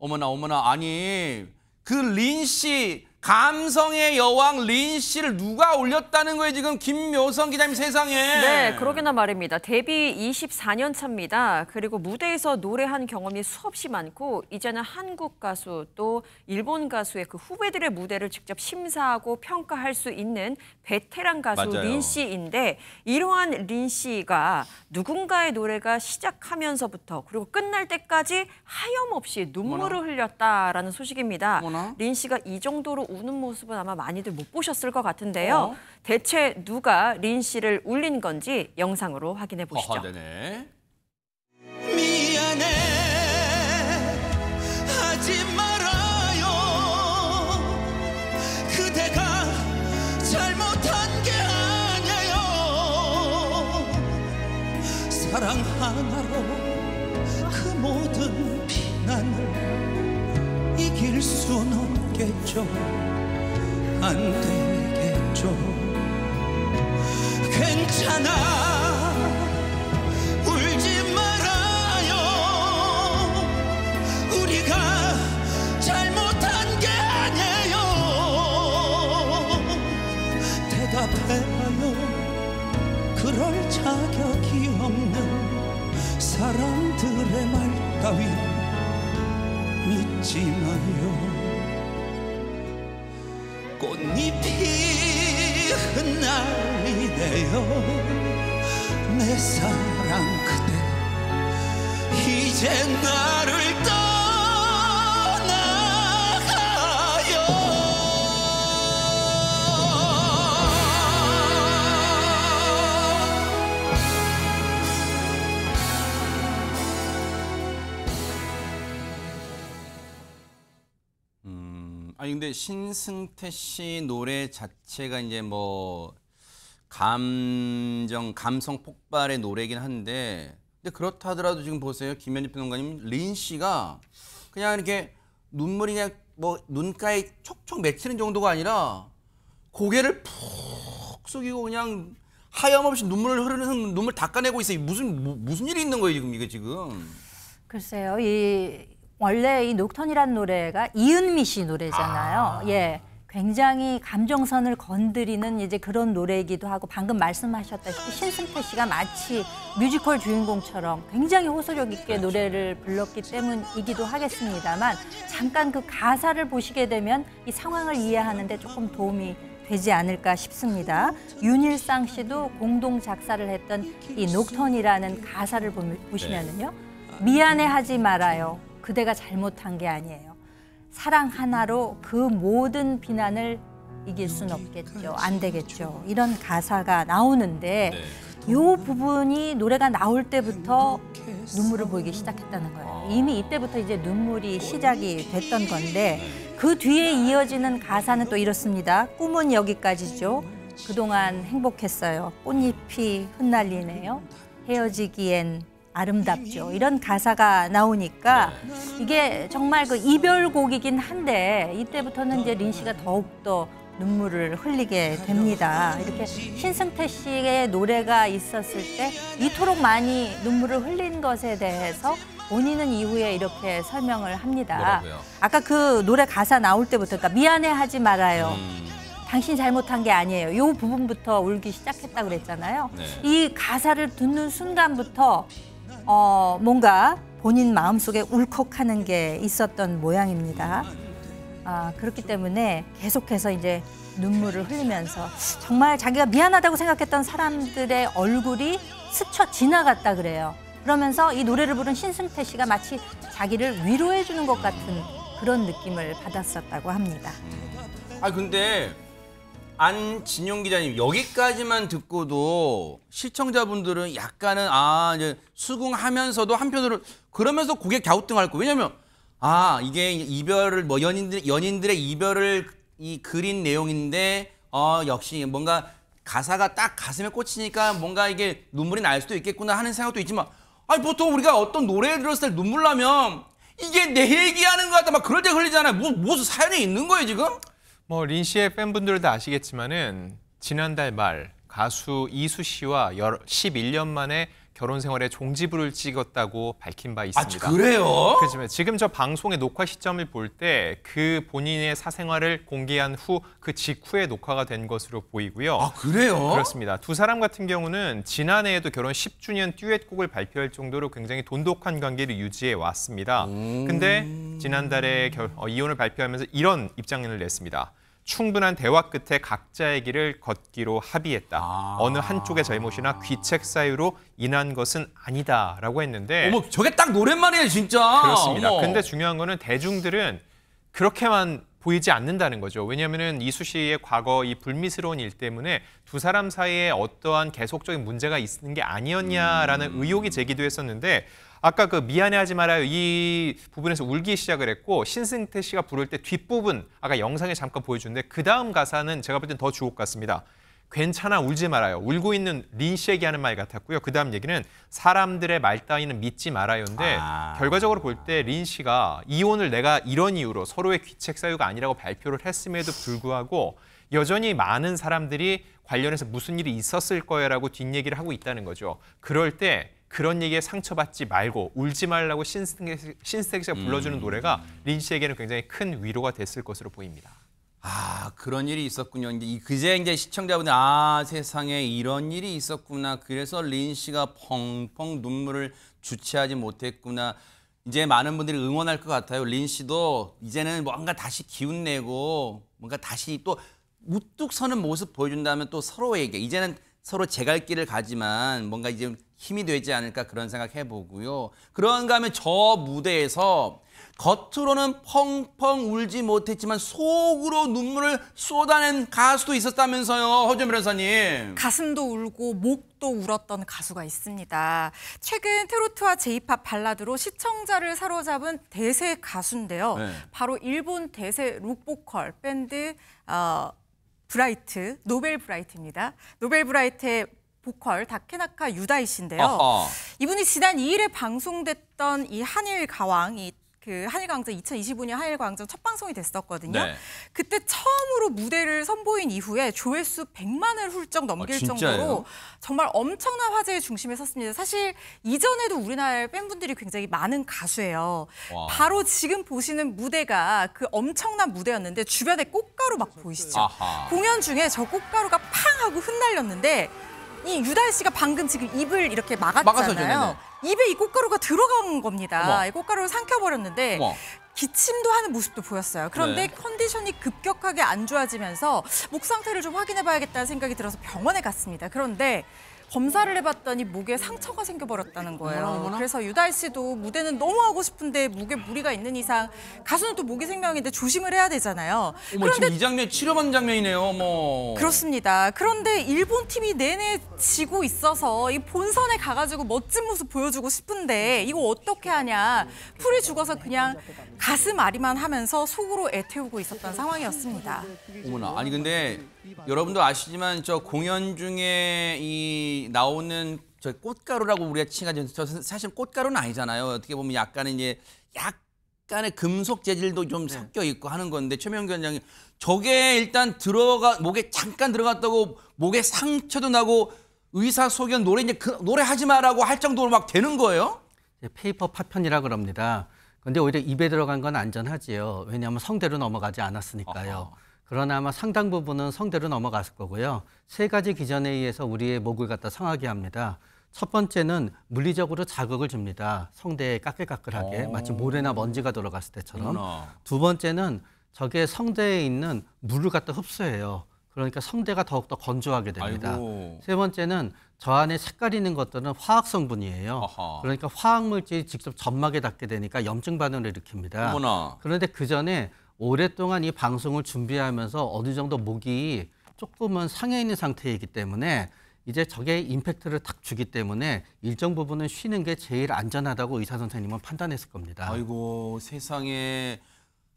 어머나 어머나 아니 그 린 씨 감성의 여왕 린 씨를 누가 올렸다는 거예요 지금 김묘성 기자님 세상에. 네, 그러게나 말입니다. 데뷔 24년 차입니다. 그리고 무대에서 노래한 경험이 수없이 많고 이제는 한국 가수 또 일본 가수의 그 후배들의 무대를 직접 심사하고 평가할 수 있는 베테랑 가수 맞아요. 린 씨인데 이러한 린 씨가 누군가의 노래가 시작하면서부터 그리고 끝날 때까지 하염없이 눈물을 흘렸다라는 소식입니다. 어머나? 린 씨가 이 정도로 우는 모습은 아마 많이들 못 보셨을 것 같은데요. 대체 누가 린 씨를 울린 건지 영상으로 확인해 보시죠. 네네. 미안해 하지 말아요 그대가 잘못한 게 아니에요 사랑 하나로 그 모든 비난을 이길 순 없겠죠 안 되겠죠 괜찮아 울지 말아요 우리가 잘못한 게 아니에요 대답해봐요 그럴 자격이 없는 사람들의 말 따위 믿지 마요 꽃잎이 흩날리네요 내 사랑 그대 이제 나를 떠나가요 아니 근데 신승태 씨 노래 자체가 이제 뭐 감성 폭발의 노래긴 한데 근데 그렇다 하더라도 지금 보세요 김현희 평론가님 린 씨가 그냥 이렇게 눈물이 그냥 뭐 눈가에 촉촉 맺히는 정도가 아니라 고개를 푹 숙이고 그냥 하염없이 눈물을 흐르는 눈물 닦아내고 있어요. 무슨 일이 있는 거예요 지금 이게 지금? 글쎄요 원래 이 녹턴이라는 노래가 이은미 씨 노래잖아요. 예, 굉장히 감정선을 건드리는 이제 그런 노래이기도 하고 방금 말씀하셨다시피 신승태 씨가 마치 뮤지컬 주인공처럼 굉장히 호소력 있게 노래를 불렀기 때문이기도 하겠습니다만 잠깐 그 가사를 보시게 되면 이 상황을 이해하는데 조금 도움이 되지 않을까 싶습니다. 윤일상 씨도 공동 작사를 했던 이 녹턴이라는 가사를 보시면은요. 미안해하지 말아요. 그대가 잘못한 게 아니에요. 사랑 하나로 그 모든 비난을 이길 순 없겠죠. 안 되겠죠. 이런 가사가 나오는데 이 부분이 노래가 나올 때부터 눈물을 보이기 시작했다는 거예요. 이미 이때부터 이제 눈물이 시작이 됐던 건데 그 뒤에 이어지는 가사는 또 이렇습니다. 꿈은 여기까지죠. 그동안 행복했어요. 꽃잎이 흩날리네요. 헤어지기엔 아름답죠. 이런 가사가 나오니까 이게 정말 그 이별곡이긴 한데 이때부터는 이제 린 씨가 더욱더 눈물을 흘리게 됩니다. 이렇게 신승태 씨의 노래가 있었을 때 이토록 많이 눈물을 흘린 것에 대해서 본인은 이후에 이렇게 설명을 합니다. 뭐라고요? 아까 그 노래 가사 나올 때부터 그러니까 미안해하지 말아요. 당신 잘못한 게 아니에요. 이 부분부터 울기 시작했다고 그랬잖아요. 이 가사를 듣는 순간부터 뭔가 본인 마음속에 울컥하는 게 있었던 모양입니다. 그렇기 때문에 계속해서 이제 눈물을 흘리면서 정말 자기가 미안하다고 생각했던 사람들의 얼굴이 스쳐 지나갔다 그래요. 그러면서 이 노래를 부른 신승태 씨가 마치 자기를 위로해 주는 것 같은 그런 느낌을 받았었다고 합니다. 근데 안진용 기자님 여기까지만 듣고도 시청자분들은 약간은 이제 수긍하면서도 한편으로 그러면서 고개 갸우뚱할 거예요. 왜냐면 이게 이별을 뭐 연인들의 이별을 이 그린 내용인데 역시 뭔가 가사가 딱 가슴에 꽂히니까 뭔가 이게 눈물이 날 수도 있겠구나 하는 생각도 있지만 보통 우리가 어떤 노래 들었을 때 눈물 나면 이게 내 얘기하는 거 같다 막 그럴 때 흘리잖아요. 무슨 사연이 있는 거예요 지금? 뭐 린 씨의 팬분들도 아시겠지만은 지난달 말 가수 이수 씨와 11년 만에 결혼 생활에 종지부를 찍었다고 밝힌 바 있습니다. 그래요? 그렇지만 지금 저 방송의 녹화 시점을 볼 때 그 본인의 사생활을 공개한 후 그 직후에 녹화가 된 것으로 보이고요. 그래요? 그렇습니다. 두 사람 같은 경우는 지난해에도 결혼 10주년 듀엣곡을 발표할 정도로 굉장히 돈독한 관계를 유지해 왔습니다. 근데 지난달에 이혼을 발표하면서 이런 입장을 냈습니다. 충분한 대화 끝에 각자의 길을 걷기로 합의했다. 어느 한쪽의 잘못이나 귀책 사유로 인한 것은 아니다라고 했는데 어머, 저게 딱 노랫말이에요, 진짜. 그렇습니다. 어머. 근데 중요한 거는 대중들은 그렇게만 보이지 않는다는 거죠. 왜냐하면 이수 씨의 과거 이 불미스러운 일 때문에 두 사람 사이에 어떠한 계속적인 문제가 있는 게 아니었냐라는 의혹이 제기도 했었는데 아까 그 미안해하지 말아요 이 부분에서 울기 시작을 했고 신승태 씨가 부를 때 뒷부분 아까 영상에 잠깐 보여줬는데 그 다음 가사는 제가 볼 땐 더 주옥 같습니다. 괜찮아 울지 말아요. 울고 있는 린 씨에게 하는 말 같았고요. 그 다음 얘기는 사람들의 말 따위는 믿지 말아요인데 결과적으로 볼 때 린 씨가 이혼을 내가 이런 이유로 서로의 귀책 사유가 아니라고 발표를 했음에도 불구하고 여전히 많은 사람들이 관련해서 무슨 일이 있었을 거야라고 뒷얘기를 하고 있다는 거죠. 그럴 때 그런 얘기에 상처받지 말고 울지 말라고 신스택 씨가 불러주는 노래가 린 씨에게는 굉장히 큰 위로가 됐을 것으로 보입니다. 그런 일이 있었군요. 이제 시청자분들 세상에 이런 일이 있었구나. 그래서 린 씨가 펑펑 눈물을 주체하지 못했구나. 이제 많은 분들이 응원할 것 같아요. 린 씨도 이제는 뭔가 다시 기운 내고 뭔가 다시 또 우뚝 서는 모습 보여준다면 또 서로에게 이제는 서로 제 갈 길을 가지만 뭔가 이제 힘이 되지 않을까 그런 생각 해보고요. 그런가 하면 저 무대에서 겉으로는 펑펑 울지 못했지만 속으로 눈물을 쏟아낸 가수도 있었다면서요. 허준 변호사님. 가슴도 울고 목도 울었던 가수가 있습니다. 최근 트로트와 제이팝 발라드로 시청자를 사로잡은 대세 가수인데요. 네. 바로 일본 대세 록보컬 밴드 브라이트, 노벨 브라이트입니다. 노벨 브라이트의 보컬 다케나카 유다이 씨인데요. 아하. 이분이 지난 2일에 방송됐던 이 한일 가왕, 그 한일광장 2025년 한일광장 첫 방송이 됐었거든요. 네. 그때 처음으로 무대를 선보인 이후에 조회수 100만을 훌쩍 넘길 진짜요? 정도로 정말 엄청난 화제의 중심에 섰습니다. 사실 이전에도 우리나라 팬분들이 굉장히 많은 가수예요. 와. 바로 지금 보시는 무대가 그 엄청난 무대였는데 주변에 꽃가루 막 보이시죠? 아하. 공연 중에 저 꽃가루가 팡 하고 흩날렸는데 이 유다희 씨가 방금 지금 입을 이렇게 막았어요, 막았잖아요. 입에 이 꽃가루가 들어간 겁니다. 어머. 이 꽃가루를 삼켜버렸는데 어머. 기침도 하는 모습도 보였어요. 그런데 네. 컨디션이 급격하게 안 좋아지면서 목 상태를 좀 확인해봐야겠다는 생각이 들어서 병원에 갔습니다. 그런데 검사를 해봤더니 목에 상처가 생겨버렸다는 거예요. 그래서 유다희 씨도 무대는 너무 하고 싶은데 목에 무리가 있는 이상 가수는 또 목이 생명인데 조심을 해야 되잖아요. 어머, 지금 이 장면 치료받는 장면이네요. 어머. 그렇습니다. 그런데 일본 팀이 내내 지고 있어서 이 본선에 가가지고 멋진 모습 보여주고 싶은데 이거 어떻게 하냐. 풀이 죽어서 그냥 가슴 앓이만 하면서 속으로 애태우고 있었던 상황이었습니다. 어머나. 아니 근데 여러분도 아시지만 저 공연 중에 이 나오는 저 꽃가루라고 우리가 칭하죠. 저 사실 꽃가루는 아니잖아요. 어떻게 보면 약간의 이제 약간의 금속 재질도 좀 섞여 있고 하는 건데 최명규 원장님 저게 일단 목에 잠깐 들어갔다고 목에 상처도 나고 의사소견 노래 이제 노래 하지 마라고 할 정도로 막 되는 거예요? 페이퍼 파편이라 그럽니다. 근데 오히려 입에 들어간 건 안전하지요. 왜냐하면 성대로 넘어가지 않았으니까요. 어허. 그러나 아마 상당 부분은 성대로 넘어갔을 거고요. 3가지 기전에 의해서 우리의 목을 갖다 상하게 합니다. 첫 번째는 물리적으로 자극을 줍니다. 성대에 까끌까끌하게 마치 모래나 먼지가 들어갔을 때처럼. 두 번째는 저게 성대에 있는 물을 갖다 흡수해요. 그러니까 성대가 더욱더 건조하게 됩니다. 아이고. 세 번째는 저 안에 색깔 있는 것들은 화학 성분이에요. 아하. 그러니까 화학 물질이 직접 점막에 닿게 되니까 염증 반응을 일으킵니다. 어머나. 그런데 그 전에 오랫동안 이 방송을 준비하면서 어느 정도 목이 조금은 상해 있는 상태이기 때문에 이제 저게 임팩트를 탁 주기 때문에 일정 부분은 쉬는 게 제일 안전하다고 의사 선생님은 판단했을 겁니다. 아이고 세상에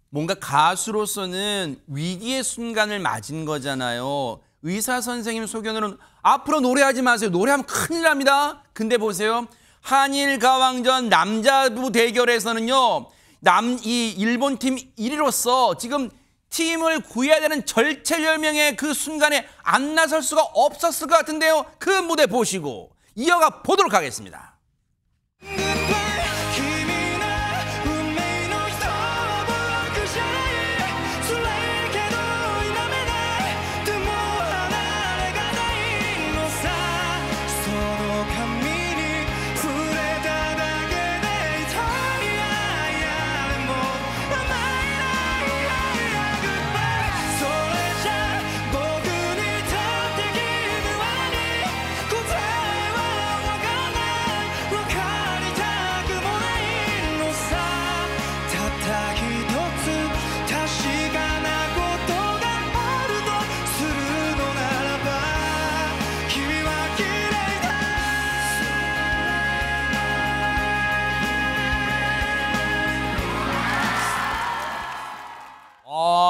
뭔가 가수로서는 위기의 순간을 맞은 거잖아요. 의사 선생님 소견으로는 앞으로 노래하지 마세요. 노래하면 큰일 납니다. 근데 보세요. 한일 가왕전 남자부 대결에서는요. 이 일본 팀 1위로서 지금 팀을 구해야 되는 절체절명의 그 순간에 안 나설 수가 없었을 것 같은데요. 그 무대 보시고 이어가 보도록 하겠습니다.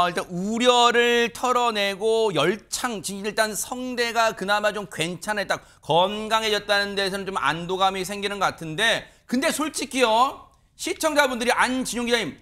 일단 우려를 털어내고 열창, 일단 성대가 그나마 좀 괜찮았다, 건강해졌다는 데서는 좀 안도감이 생기는 것 같은데, 근데 솔직히요, 시청자분들이 안진용 기자님,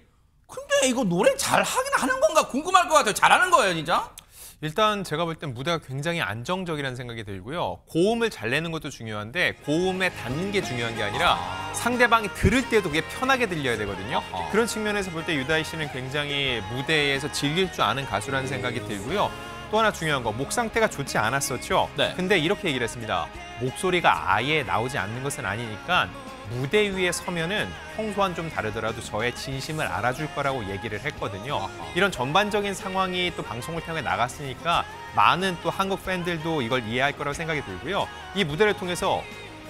근데 이거 노래 잘 하긴 하는 건가 궁금할 것 같아요. 잘하는 거예요, 진짜? 일단 제가 볼 땐 무대가 굉장히 안정적이라는 생각이 들고요. 고음을 잘 내는 것도 중요한데 고음에 닿는 게 중요한 게 아니라 상대방이 들을 때도 그게 편하게 들려야 되거든요. 그런 측면에서 볼 때 유다희 씨는 굉장히 무대에서 즐길 줄 아는 가수라는 생각이 들고요. 또 하나 중요한 거, 목 상태가 좋지 않았었죠. 네. 근데 이렇게 얘기를 했습니다. 목소리가 아예 나오지 않는 것은 아니니까 무대 위에 서면은 평소와는 좀 다르더라도 저의 진심을 알아줄 거라고 얘기를 했거든요. 이런 전반적인 상황이 또 방송을 통해 나갔으니까 많은 또 한국 팬들도 이걸 이해할 거라고 생각이 들고요. 이 무대를 통해서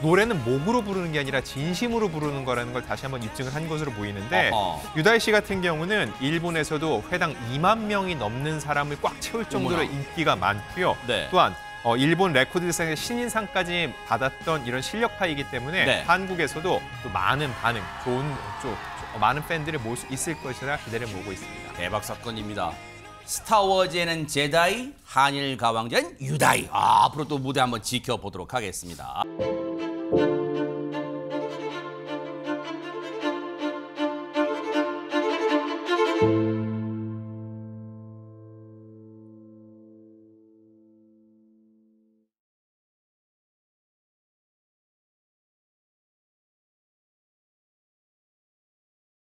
노래는 목으로 부르는 게 아니라 진심으로 부르는 거라는 걸 다시 한번 입증을 한 것으로 보이는데, 유다희 씨 같은 경우는 일본에서도 회당 2만 명이 넘는 사람을 꽉 채울 정도로 인기가 많고요. 네. 또한 일본 레코드상의 신인상까지 받았던 이런 실력파이기 때문에 네. 한국에서도 또 많은 반응, 많은 팬들을 모을 수 있을 것이라 기대를 모으고 있습니다. 대박 사건입니다. 스타워즈에는 제다이, 한일 가왕자는 유다이. 앞으로 또 무대 한번 지켜보도록 하겠습니다.